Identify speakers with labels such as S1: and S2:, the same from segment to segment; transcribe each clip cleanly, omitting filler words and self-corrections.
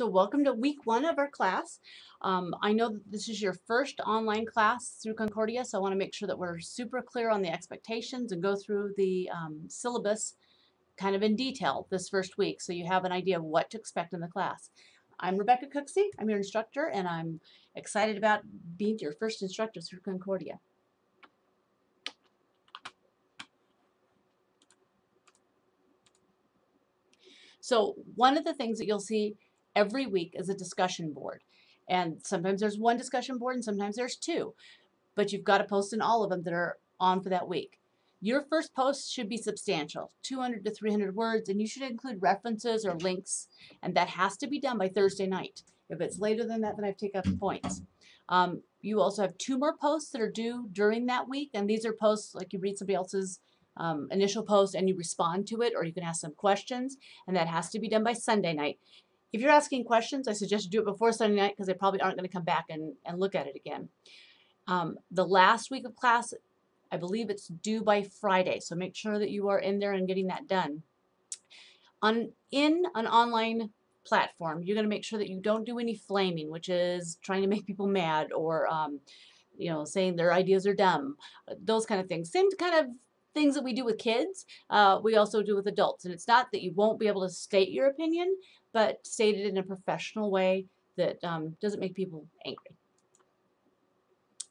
S1: So welcome to week one of our class. I know that this is your first online class through Concordia, so I want to make sure that we're super clear on the expectations and go through the syllabus kind of in detail this first week so you have an idea of what to expect in the class. I'm Rebecca Cooksey, I'm your instructor, and I'm excited about being your first instructor through Concordia. So one of the things that you'll see every week is a discussion board. And sometimes there's one discussion board and sometimes there's two. But you've got to post in all of them that are on for that week. Your first post should be substantial, 200 to 300 words, and you should include references or links, and that has to be done by Thursday night. If it's later than that, then I have to take up points. You also have two more posts that are due during that week, and these are posts like you read somebody else's initial post and you respond to it, or you can ask some questions, and that has to be done by Sunday night. If you're asking questions, I suggest you do it before Sunday night because they probably aren't going to come back and look at it again. The last week of class, I believe it's due by Friday, so make sure that you are in there and getting that done. In an online platform, you're going to make sure that you don't do any flaming, which is trying to make people mad or saying their ideas are dumb, those kind of things. Same kind of things that we do with kids, we also do with adults. And it's not that you won't be able to state your opinion, but state it in a professional way that doesn't make people angry.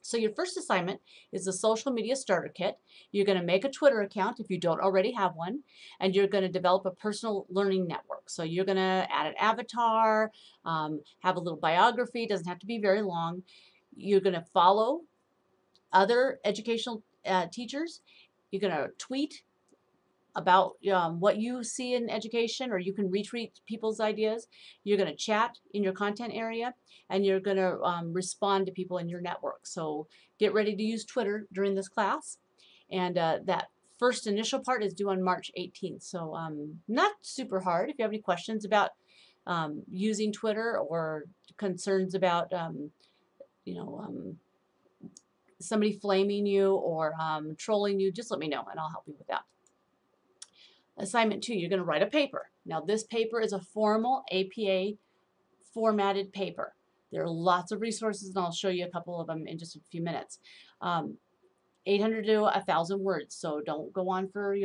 S1: So your first assignment is the social media starter kit. You're going to make a Twitter account if you don't already have one, and you're going to develop a personal learning network. So you're going to add an avatar, have a little biography, doesn't have to be very long. You're going to follow other educational teachers. You're going to tweet about what you see in education, or you can retweet people's ideas. You're going to chat in your content area, and you're going to respond to people in your network. So get ready to use Twitter during this class. And that first initial part is due on March 18th. So not super hard. If you have any questions about using Twitter or concerns about somebody flaming you or trolling you, just let me know and I'll help you with that. Assignment 2, you're going to write a paper. Now this paper is a formal APA formatted paper. There are lots of resources and I'll show you a couple of them in just a few minutes. 800 to 1,000 words, so don't go on for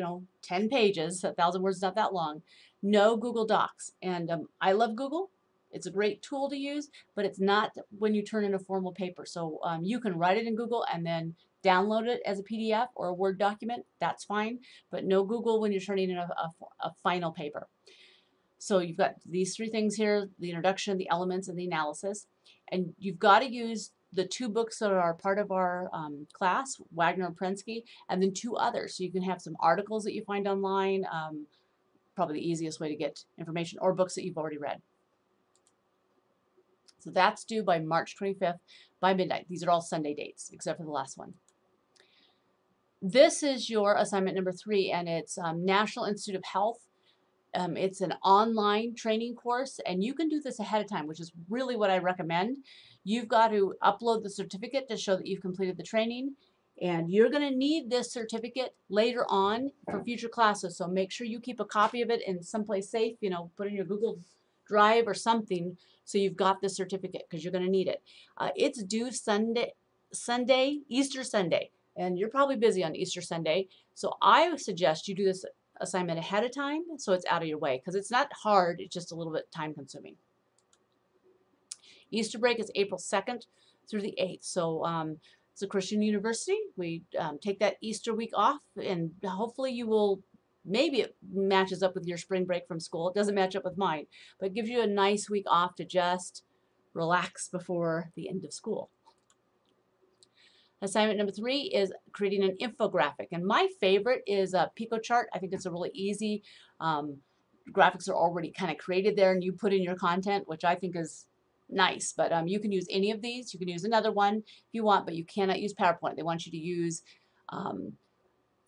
S1: 10 pages. 1,000 words is not that long. No Google Docs, and I love Google. It's a great tool to use, but it's not when you turn in a formal paper. So you can write it in Google and then download it as a PDF or a Word document. That's fine, but no Google when you're turning in a final paper. So you've got these three things here: the introduction, the elements, and the analysis. And you've got to use the two books that are part of our class, Wagner and Prensky, and then two others. So you can have some articles that you find online, probably the easiest way to get information, or books that you've already read. So that's due by March 25th by midnight. These are all Sunday dates, except for the last one. This is your assignment number 3, and it's National Institute of Health. It's an online training course, and you can do this ahead of time, which is really what I recommend. You've got to upload the certificate to show that you've completed the training, and you're going to need this certificate later on for future classes, so make sure you keep a copy of it in someplace safe, put in your Google Drive or something, so you've got this certificate because you're going to need it. It's due Easter Sunday, and you're probably busy on Easter Sunday, so I suggest you do this assignment ahead of time so it's out of your way, because it's not hard, it's just a little bit time consuming. Easter break is April 2nd through the 8th, so it's a Christian university. We take that Easter week off, and hopefully you will, maybe it matches up with your spring break from school. It doesn't match up with mine, but it gives you a nice week off to just relax before the end of school. Assignment number 3 is creating an infographic, and my favorite is a PicoChart. I think it's a really easy, graphics are already kind of created there and you put in your content, which I think is nice, but you can use any of these. You can use another one if you want, but you cannot use PowerPoint. They want you to use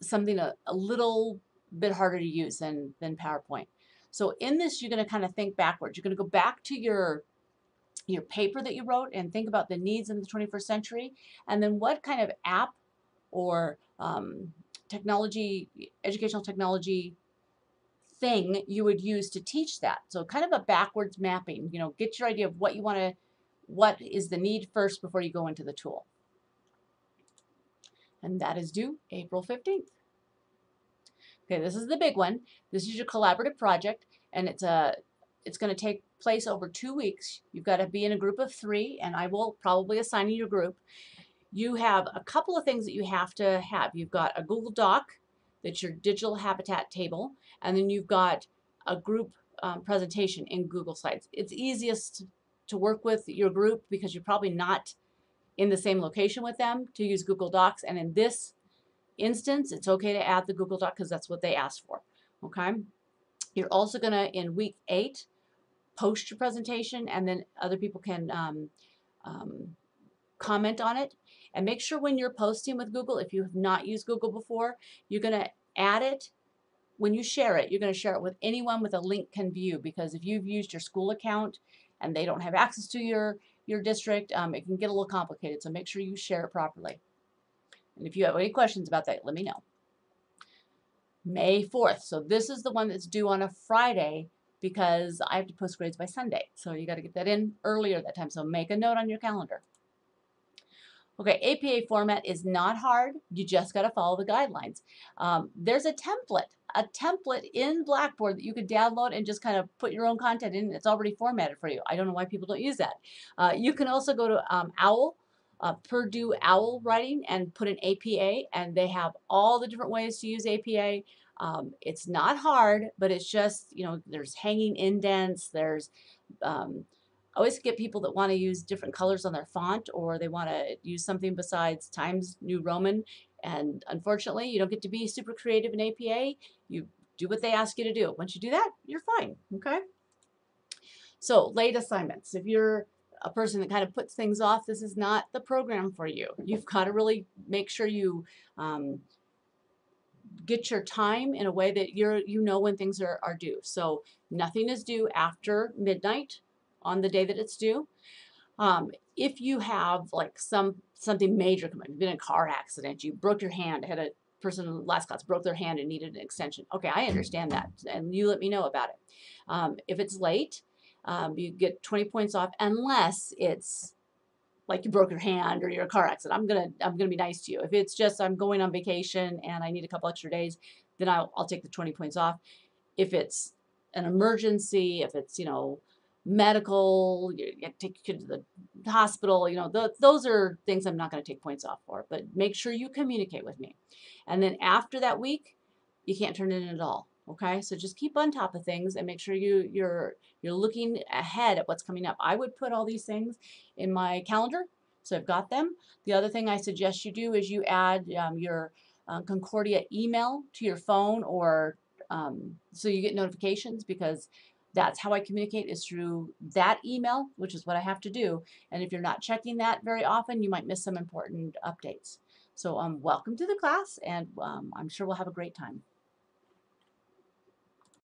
S1: something a little bit harder to use than PowerPoint. So in this, you're going to kind of think backwards. You're going to go back to your paper that you wrote and think about the needs in the 21st century, and then what kind of app or technology, educational technology thing you would use to teach that. So kind of a backwards mapping, you know, get your idea of what you want to, what is the need first before you go into the tool. And that is due April 15th. Okay, this is the big one. This is your collaborative project, and it's going to take place over 2 weeks. You've got to be in a group of 3, and I will probably assign you your group. You have a couple of things that you have to have. You've got a Google Doc that's your digital habitat table, and then you've got a group presentation in Google Slides. It's easiest to work with your group because you're probably not in the same location with them to use Google Docs, and in this instance, it's okay to add the Google Doc because that's what they asked for, okay? You're also gonna, in week 8, post your presentation, and then other people can comment on it. And make sure when you're posting with Google, if you have not used Google before, you're gonna add it. When you share it, you're gonna share it with anyone with a link can view, because if you've used your school account and they don't have access to your district, it can get a little complicated, so make sure you share it properly. And if you have any questions about that, let me know. May 4th. So this is the one that's due on a Friday because I have to post grades by Sunday. So you got to get that in earlier that time. So make a note on your calendar. Okay, APA format is not hard. You just got to follow the guidelines. There's a template in Blackboard that you could download and just kind of put your own content in. It's already formatted for you. I don't know why people don't use that. You can also go to OWL. Purdue OWL writing and put an APA, and they have all the different ways to use APA. It's not hard, but it's just, you know, there's hanging indents, there's, I always get people that want to use different colors on their font, or they want to use something besides Times New Roman, and unfortunately you don't get to be super creative in APA. You do what they ask you to do. Once you do that, you're fine, okay? So late assignments. If you're a person that kind of puts things off, this is not the program for you. You've got to really make sure you get your time in a way that you know when things are due. So nothing is due after midnight on the day that it's due. If you have like something major come up, you've been in a car accident, you broke your hand, I had a person in last class broke their hand and needed an extension. Okay, I understand that, and you let me know about it. If it's late, you get 20 points off unless it's like you broke your hand or you're a car accident. I'm gonna be nice to you. If it's just I'm going on vacation and I need a couple extra days, then I'll take the 20 points off. If it's an emergency, if it's, you know, medical, you take your kid to the hospital, you know, those are things I'm not going to take points off for. But make sure you communicate with me. And then after that week, you can't turn it in at all. Okay, so just keep on top of things and make sure you're looking ahead at what's coming up. I would put all these things in my calendar, so I've got them. The other thing I suggest you do is you add your Concordia email to your phone, or so you get notifications, because that's how I communicate, is through that email, which is what I have to do. And if you're not checking that very often, you might miss some important updates. So welcome to the class, and I'm sure we'll have a great time.